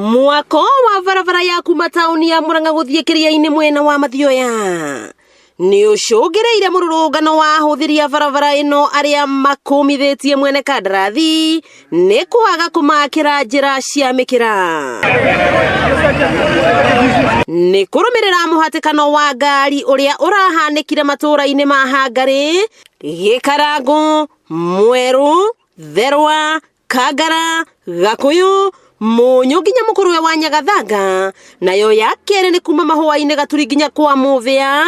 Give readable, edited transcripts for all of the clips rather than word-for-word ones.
Mwako wa barabara ya kuuma tauni ya Murang'a guthii Kiria-ini mwene wa mathioya ni ucungireire mururungano wa Ahuthiri ya barabara ino aria makumithitie mwene kandarathi ni kwaga kumakira njira cia mikira ni kurumirira muhatikano wa ngari uria urahanikire matura-ini ma Hangari, Gikarangu, Mweru, Therwa, Kagara, Gakuyu, Munyu nginya mukuruwe wa Nyagathanga, nayo ya kere ni kuma mahua-ini Gaturi nginya kwa Muvia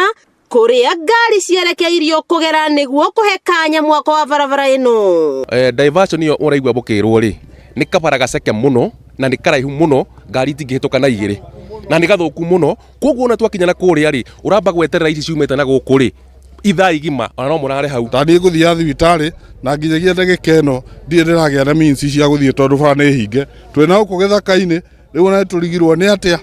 kuria ngari cierekeirio kugera niguo kuhe kanya mwako wa barabara ino. Diversion iyo uraigwa bukirwo ri ni kabara gaceke muno na ni karaihu muno, ngari itingihituka na igiri na ni gathuku muno, koguo na twakinya na kuria ri uramba gweterera ici ciumite na guku ri ithaa igima ona no murare hau tani guthia thibitari na nginyagia ndagika ino ndiragia na means cia guthie tondu bara ni hinge twina guku githaka-ini riu na turigirwo ni atia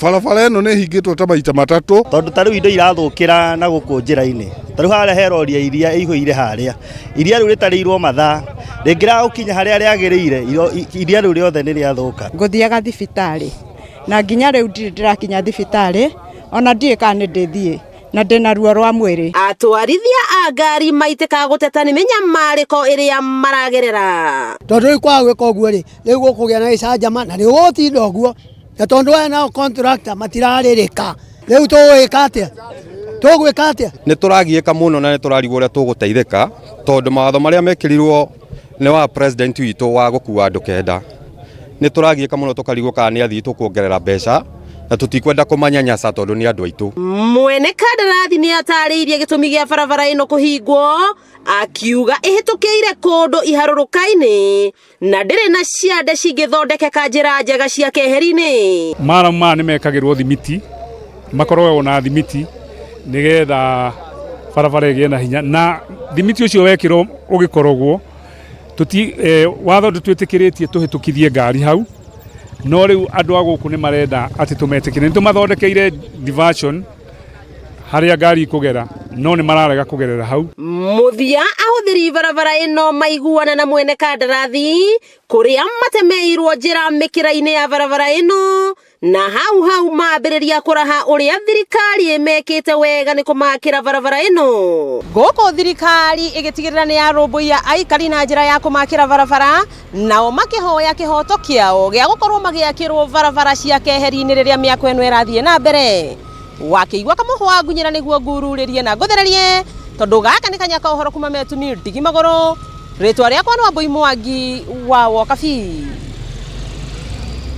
barabara ino ni hingitwo ta maita matatu tondu tariu indo irathukira na guku njira-ini. Tariu haria heroria iria ihuyire haria iria riu ritarirwo mathaa ringira ukinya haria riagiriire iria riu riothe ni riathuka. Nguthiaga thibitari na nginya riu ndirakinya thibitari ona ndiika ni ndithie na ndina ruo rwa mwiri. Atwarithia a ngari maiteka guteta ni minyamariko iria maragerera tondu ikwa gwika uguo ri riu gukugia na icanjama na riu gutinda uguo na tondu aya nao contractor matiraririka riu tuwika atia tugwika atia ni turagieka muno na ni turarigwo uria tuguteithika tondu mawatho maria mekirirwo ni wa president witu wa gukua andu kenda ni turagieka muno tukarigwo kana ni athii tukuongerera mbeca na tutikwenda kumanyanyasa tondu ni andu aitu. Mwene kandarathi ni atariirie gitumi gia barabara ino kuhingwo, akiuga ihitukiire kundu iharuruka-ini na ndiri na ciande cingithondekeka njira njega cia keheri-ini. Mara ni mekagirwo thimiti makorwo na thimiti nigetha barabara igie na hinya na thimiti ucio wekirwo ugikorogwo tuti watho ndutwitikiretie tuhitukithie ngari hau no riu andu a guku ni marenda ati tumetikire ni tumathondekeire diversion haria ngari kugera no ni mararega kugerera hau. Muthia Ahuthiri barabara ino maiguana na mwene kandarathi kuria matemeirwo njira mikira-ini ya barabara ino na hau mambiriria kuraha uria thirikari imekite wega ni kumakira barabara ino. Guku thirikari igitigirira ni yarumbuia aikari na njira ya kumakira barabara nao makihoya kihoto kiao gia gukorwo magiakirwo barabara cia keheri-ini riria miako ino irathie na mbere. Wakiigwa kamuhwa ngunyira niguo ngururirie na nguthererie tondu gaka ni kanya ka uhoro kuma metuni ndigi magoro ritwa riakwa ni Wambui Mwangi wa Wokabi.